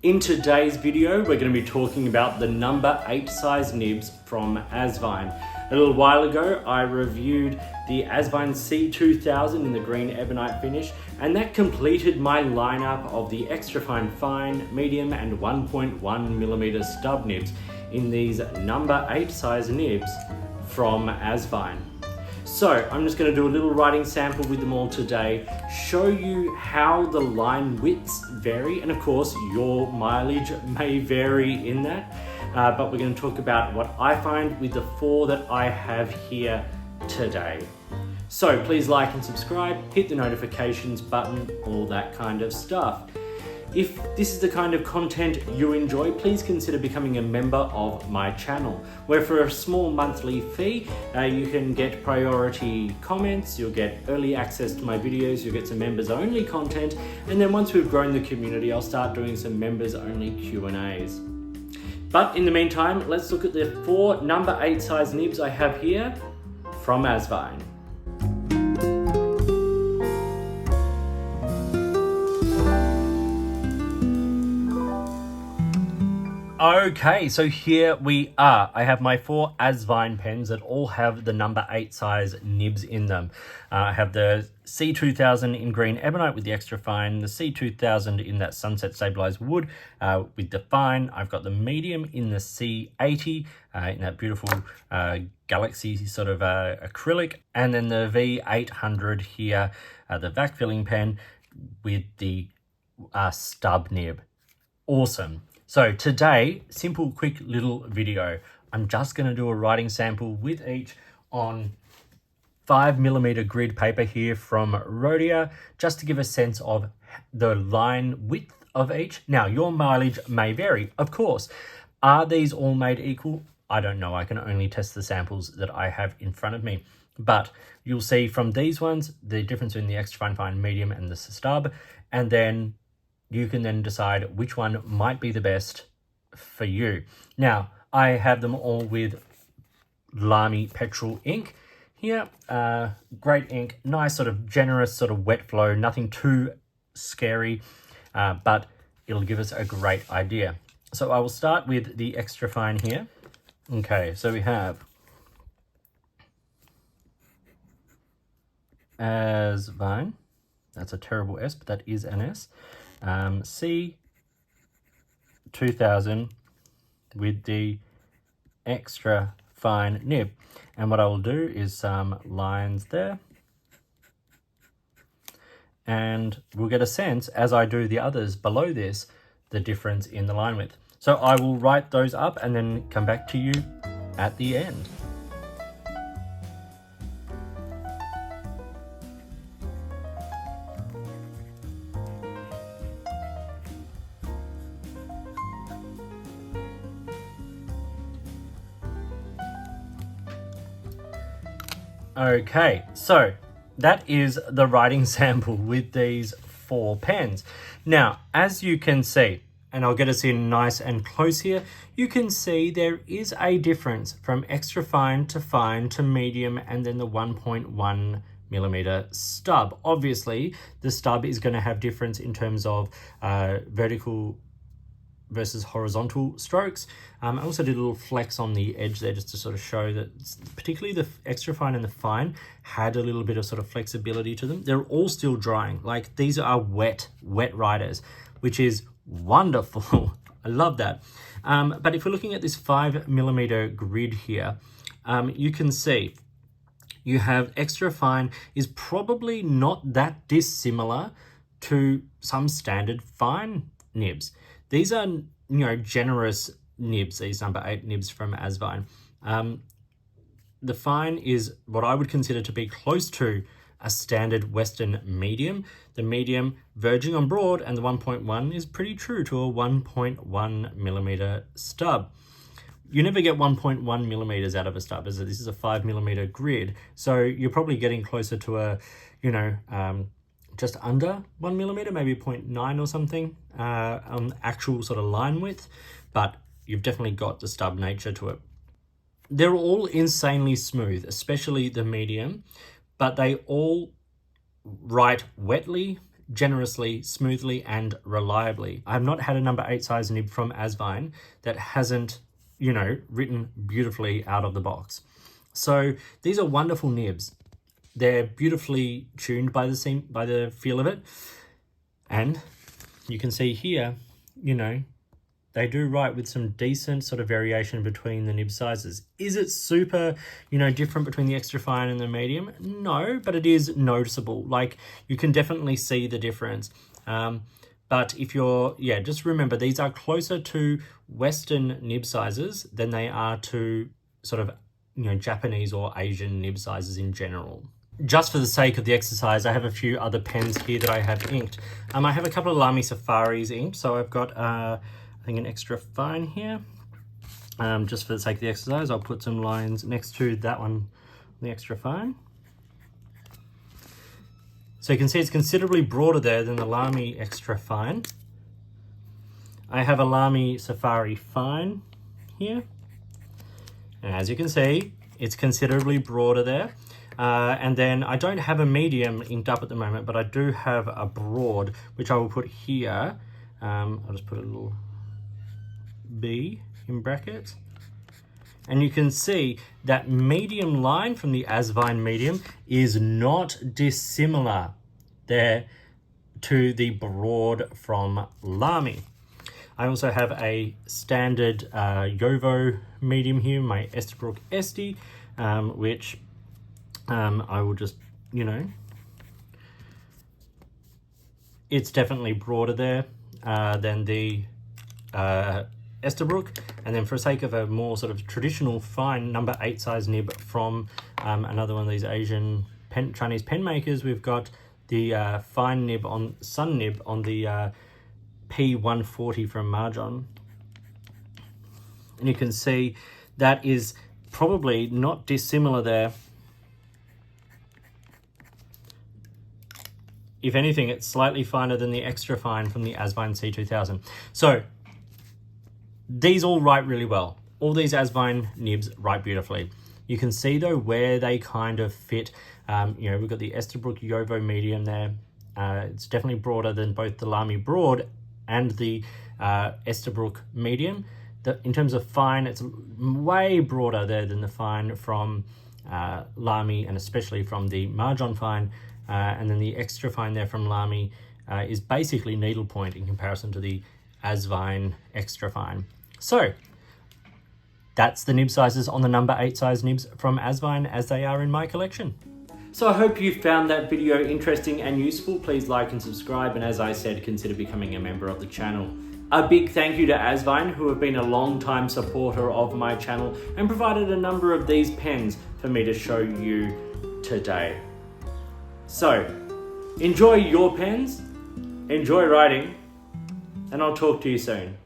In today's video, we're going to be talking about the number 8 size nibs from Asvine. A little while ago, I reviewed the Asvine C2000 in the green ebonite finish, and that completed my lineup of the extra fine, medium, and 1.1mm stub nibs in these number 8 size nibs from Asvine. So I'm just going to do a little writing sample with them all today, show you how the line widths vary, and of course your mileage may vary in that, but we're going to talk about what I find with the 4 that I have here today. So please like and subscribe, hit the notifications button, all that kind of stuff. If this is the kind of content you enjoy, please consider becoming a member of my channel, where for a small monthly fee, you can get priority comments, you'll get early access to my videos, you'll get some members only content, and then once we've grown the community, I'll start doing some members only Q&As. But in the meantime, let's look at the 4 number 8 size nibs I have here from Asvine. Okay, so here we are. I have my 4 Asvine pens that all have the number 8 size nibs in them. I have the C2000 in green ebonite with the extra fine, the C2000 in that sunset stabilized wood with the fine. I've got the medium in the C80 in that beautiful galaxy sort of acrylic, and then the V800 here, the vac filling pen with the stub nib. Awesome. So today, simple, quick little video. I'm just going to do a writing sample with each on 5mm grid paper here from Rhodia, just to give a sense of the line width of each. Now, your mileage may vary, of course. Are these all made equal? I don't know. I can only test the samples that I have in front of me. But you'll see from these ones, the difference in the extra fine, medium, and the stub, and then you can then decide which one might be the best for you. Now, I have them all with Lamy Petrol ink here. Great ink, nice sort of generous sort of wet flow, nothing too scary, but it'll give us a great idea. So I will start with the extra fine here. Okay, so we have Asvine. That's a terrible S, but that is an S. C2000 with the extra fine nib, and what I will do is some lines there, and we'll get a sense as I do the others below this, the difference in the line width. So I will write those up and then come back to you at the end. Okay, so that is the writing sample with these 4 pens. Now, as you can see, and I'll get us in nice and close here, you can see there is a difference from extra fine to medium, and then the 1.1mm stub. Obviously, the stub is going to have difference in terms of vertical versus horizontal strokes. I also did a little flex on the edge there just to sort of show that particularly the extra fine and the fine had a little bit of sort of flexibility to them. They're all still drying. Like, these are wet writers, which is wonderful. I love that. But if we're looking at this 5mm grid here, you can see you have extra fine is probably not that dissimilar to some standard fine nibs. These are, generous nibs, these number 8 nibs from Asvine. The fine is what I would consider to be close to a standard Western medium. The medium verging on broad, and the 1.1 is pretty true to a 1.1mm stub. You never get 1.1mm out of a stub, as this is a 5mm grid. So you're probably getting closer to a, just under 1mm, maybe 0.9 or something on actual sort of line width, but you've definitely got the stub nature to it. They're all insanely smooth, especially the medium, but they all write wetly, generously, smoothly, and reliably. I've not had a number 8 size nib from Asvine that hasn't, you know, written beautifully out of the box. So these are wonderful nibs. They're beautifully tuned by the feel of it. And you can see here, you know, they do write with some decent sort of variation between the nib sizes. Is it super, you know, different between the extra fine and the medium? No, but it is noticeable. Like, you can definitely see the difference. But if you're, yeah, just remember, these are closer to Western nib sizes than they are to sort of, you know, Japanese or Asian nib sizes in general. Just for the sake of the exercise, I have a few other pens here that I have inked. I have a couple of Lamy Safaris inked, so I've got, I think, an extra fine here. Just for the sake of the exercise, I'll put some lines next to that one, the extra fine. So you can see it's considerably broader there than the Lamy extra fine. I have a Lamy Safari fine here. And as you can see, it's considerably broader there. And then I don't have a medium inked up at the moment, but I do have a broad, which I will put here. I'll just put a little B in brackets. And you can see that medium line from the Asvine medium is not dissimilar there to the broad from Lamy. I also have a standard Yovo medium here, my Estabrook Esty, which I will just, you know, it's definitely broader there than the Estabrook. And then for the sake of a more sort of traditional fine number 8 size nib from another one of these Asian Chinese pen makers, we've got the fine nib on Sun nib on the P140 from Marjon. And you can see that is probably not dissimilar there. If anything, it's slightly finer than the extra fine from the Asvine C2000. So these all write really well. All these Asvine nibs write beautifully. You can see though where they kind of fit. You know, we've got the Estabrook Yovo medium there. It's definitely broader than both the Lamy broad and the Estabrook medium. In terms of fine, it's way broader there than the fine from Lamy, and especially from the Marjon fine. And then the extra fine there from Lamy is basically needlepoint in comparison to the Asvine extra fine. So that's the nib sizes on the number 8 size nibs from Asvine as they are in my collection. So I hope you found that video interesting and useful. Please like and subscribe, and as I said, consider becoming a member of the channel. A big thank you to Asvine, who have been a long-time supporter of my channel and provided a number of these pens for me to show you today. So, enjoy your pens, enjoy writing, and I'll talk to you soon.